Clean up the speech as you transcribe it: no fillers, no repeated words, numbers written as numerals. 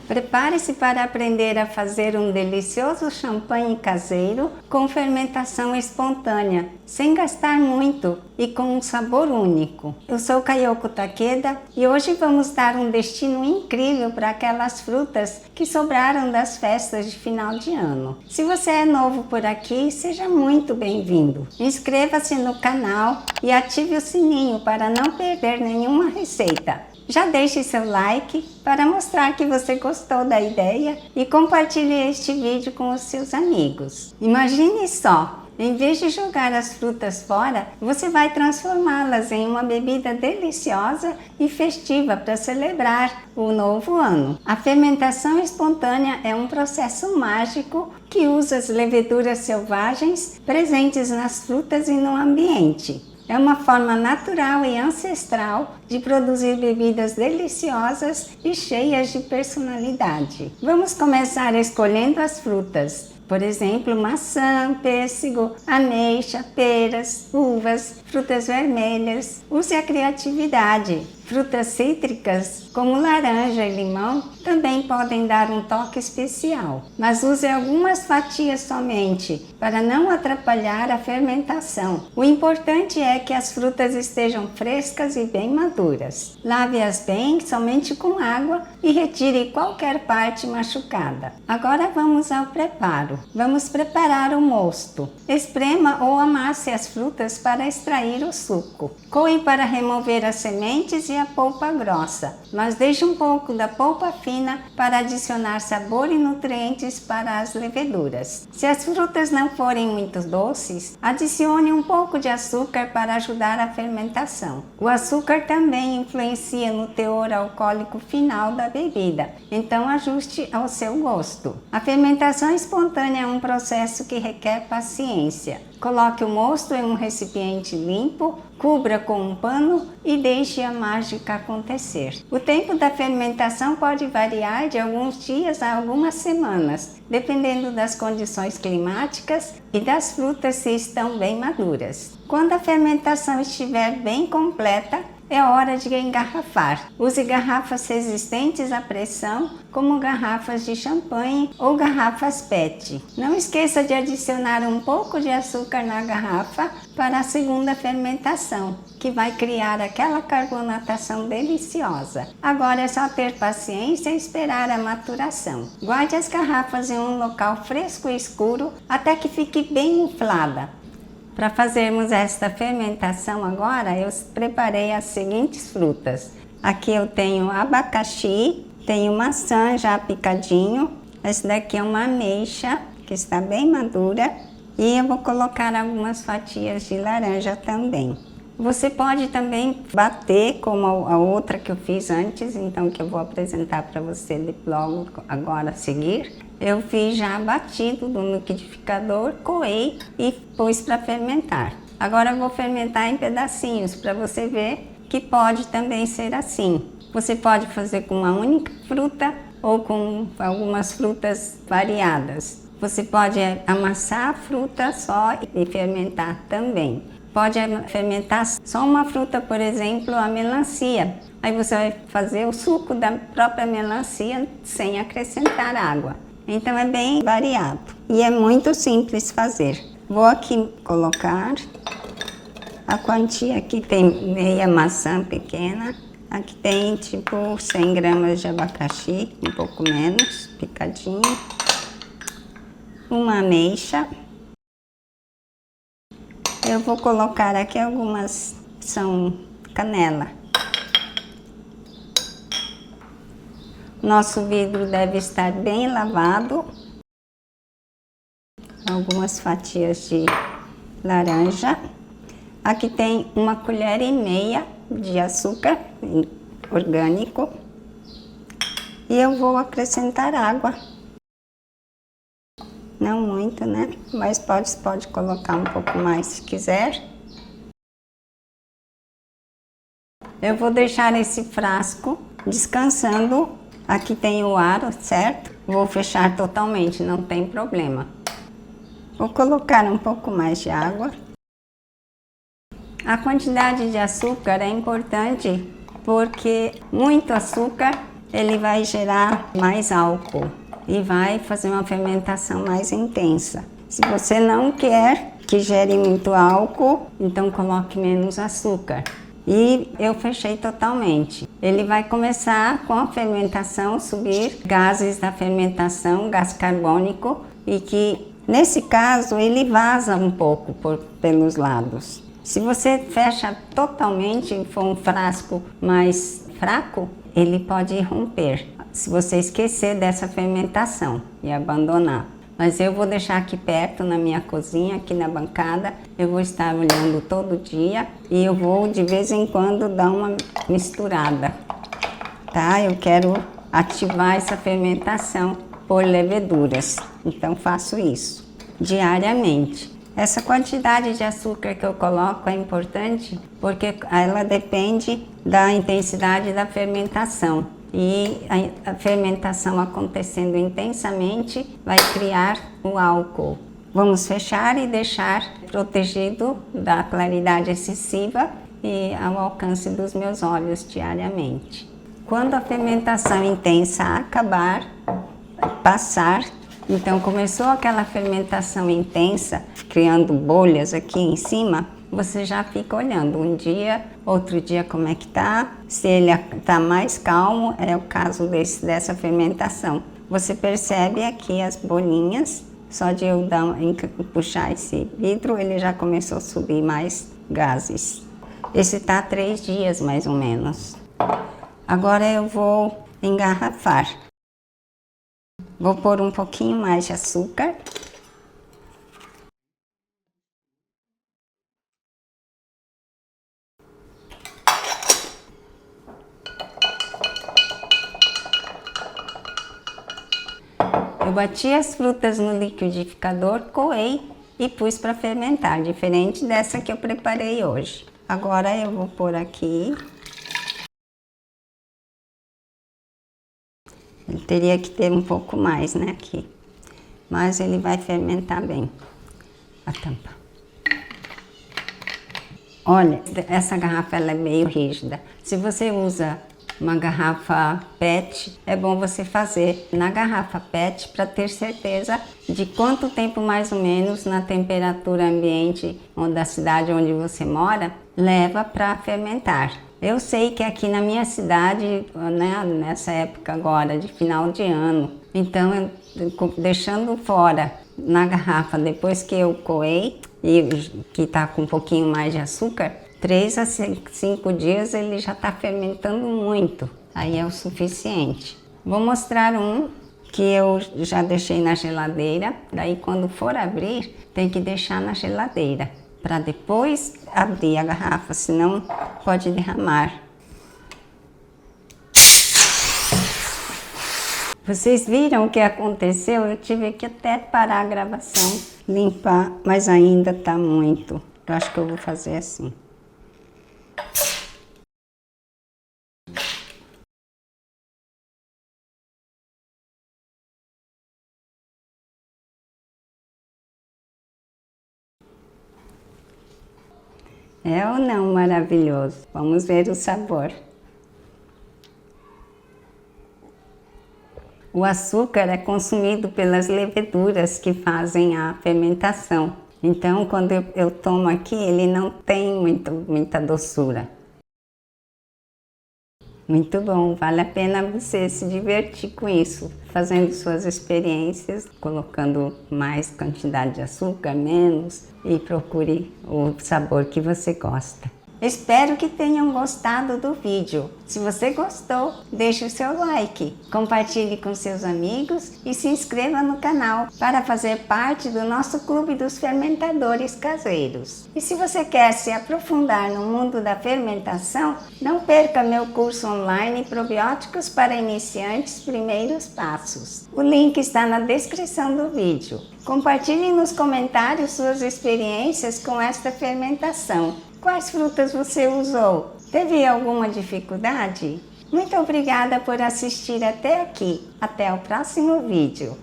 Prepare-se para aprender a fazer um delicioso champanhe caseiro com fermentação espontânea, sem gastar muito e com um sabor único. Eu sou Kayoko Takeda e hoje vamos dar um destino incrível para aquelas frutas que sobraram das festas de final de ano. Se você é novo por aqui, seja muito bem-vindo. Inscreva-se no canal e ative o sininho para não perder nenhuma receita. Já deixe seu like para mostrar que você gostou da ideia e compartilhe este vídeo com os seus amigos. Imagine só! Em vez de jogar as frutas fora, você vai transformá-las em uma bebida deliciosa e festiva para celebrar o novo ano. A fermentação espontânea é um processo mágico que usa as leveduras selvagens presentes nas frutas e no ambiente. É uma forma natural e ancestral de produzir bebidas deliciosas e cheias de personalidade. Vamos começar escolhendo as frutas. Por exemplo, maçã, pêssego, ameixa, peras, uvas, frutas vermelhas. Use a criatividade. Frutas cítricas, como laranja e limão, também podem dar um toque especial, mas use algumas fatias somente, para não atrapalhar a fermentação. O importante é que as frutas estejam frescas e bem maduras. Lave-as bem, somente com água, e retire qualquer parte machucada. Agora vamos ao preparo. Vamos preparar o mosto. Esprema ou amasse as frutas para extrair o suco. Coe para remover as sementes e a polpa grossa, mas deixe um pouco da polpa fina para adicionar sabor e nutrientes para as leveduras. Se as frutas não forem muito doces, adicione um pouco de açúcar para ajudar a fermentação. O açúcar também influencia no teor alcoólico final da bebida, então ajuste ao seu gosto. A fermentação espontânea é um processo que requer paciência. Coloque o mosto em um recipiente limpo, cubra com um pano e deixe a mágica acontecer. O tempo da fermentação pode variar de alguns dias a algumas semanas, dependendo das condições climáticas e das frutas se estão bem maduras. Quando a fermentação estiver bem completa, é hora de engarrafar. Use garrafas resistentes à pressão, como garrafas de champanhe ou garrafas PET. Não esqueça de adicionar um pouco de açúcar na garrafa para a segunda fermentação, que vai criar aquela carbonatação deliciosa. Agora é só ter paciência e esperar a maturação. Guarde as garrafas em um local fresco e escuro até que fique bem inflada. Para fazermos esta fermentação agora, eu preparei as seguintes frutas. Aqui eu tenho abacaxi, tenho maçã já picadinho. Esse daqui é uma ameixa, que está bem madura. E eu vou colocar algumas fatias de laranja também. Você pode também bater, como a outra que eu fiz antes, então que eu vou apresentar para você logo agora a seguir. Eu fiz já batido no liquidificador, coei e pus para fermentar. Agora eu vou fermentar em pedacinhos para você ver que pode também ser assim. Você pode fazer com uma única fruta ou com algumas frutas variadas. Você pode amassar a fruta só e fermentar também. Pode fermentar só uma fruta, por exemplo, a melancia. Aí você vai fazer o suco da própria melancia sem acrescentar água. Então é bem variado e é muito simples fazer. Vou aqui colocar a quantia. Aqui tem meia maçã pequena. Aqui tem tipo 100 gramas de abacaxi, um pouco menos, picadinho. Uma ameixa. Eu vou colocar aqui algumas, são canela. Nosso vidro deve estar bem lavado. Algumas fatias de laranja. Aqui tem 1,5 colher de açúcar orgânico. E eu vou acrescentar água. Não muito, né? Mas pode colocar um pouco mais se quiser. Eu vou deixar esse frasco descansando. Aqui tem o aro, certo? Vou fechar totalmente, não tem problema. Vou colocar um pouco mais de água. A quantidade de açúcar é importante porque muito açúcar ele vai gerar mais álcool e vai fazer uma fermentação mais intensa. Se você não quer que gere muito álcool, então coloque menos açúcar. E eu fechei totalmente. Ele vai começar com a fermentação, subir gases da fermentação, gás carbônico, e que nesse caso ele vaza um pouco pelos lados. Se você fecha totalmente e for um frasco mais fraco, ele pode romper, se você esquecer dessa fermentação e abandonar. Mas eu vou deixar aqui perto na minha cozinha, aqui na bancada. Eu vou estar olhando todo dia e eu vou de vez em quando dar uma misturada, tá? Eu quero ativar essa fermentação por leveduras, então faço isso diariamente. Essa quantidade de açúcar que eu coloco é importante porque ela depende da intensidade da fermentação. E a fermentação acontecendo intensamente vai criar o álcool. Vamos fechar e deixar protegido da claridade excessiva e ao alcance dos meus olhos diariamente. Quando a fermentação intensa acabar, passar, então começou aquela fermentação intensa, criando bolhas aqui em cima, você já fica olhando um dia, outro dia como é que tá. Se ele tá mais calmo, é o caso dessa fermentação. Você percebe aqui as bolinhas, só de eu puxar esse vidro, ele já começou a subir mais gases. Esse tá 3 dias mais ou menos. Agora eu vou engarrafar. Vou pôr um pouquinho mais de açúcar. Eu bati as frutas no liquidificador, coei e pus para fermentar, diferente dessa que eu preparei hoje. Agora eu vou pôr aqui. Ele teria que ter um pouco mais, né, aqui. Mas ele vai fermentar bem. A tampa. Olha, essa garrafa ela é meio rígida. Se você usa uma garrafa PET, é bom você fazer na garrafa PET para ter certeza de quanto tempo mais ou menos na temperatura ambiente da cidade onde você mora leva para fermentar. Eu sei que aqui na minha cidade, né, nessa época agora de final de ano, então deixando fora na garrafa depois que eu coei e que está com um pouquinho mais de açúcar, 3 a 5 dias ele já está fermentando muito, aí é o suficiente. Vou mostrar um que eu já deixei na geladeira, daí quando for abrir tem que deixar na geladeira, para depois abrir a garrafa, senão pode derramar. Vocês viram o que aconteceu? Eu tive que até parar a gravação, limpar, mas ainda está muito. Eu acho que eu vou fazer assim. É ou não maravilhoso? Vamos ver o sabor. O açúcar é consumido pelas leveduras que fazem a fermentação. Então, quando eu tomo aqui, ele não tem muita doçura. Muito bom, vale a pena você se divertir com isso, fazendo suas experiências, colocando mais quantidade de açúcar, menos, e procure o sabor que você gosta. Espero que tenham gostado do vídeo. Se você gostou, deixe o seu like, compartilhe com seus amigos e se inscreva no canal para fazer parte do nosso clube dos fermentadores caseiros. E se você quer se aprofundar no mundo da fermentação, não perca meu curso online Probióticos para Iniciantes Primeiros Passos. O link está na descrição do vídeo. Compartilhe nos comentários suas experiências com esta fermentação. Quais frutas você usou? Teve alguma dificuldade? Muito obrigada por assistir até aqui. Até o próximo vídeo.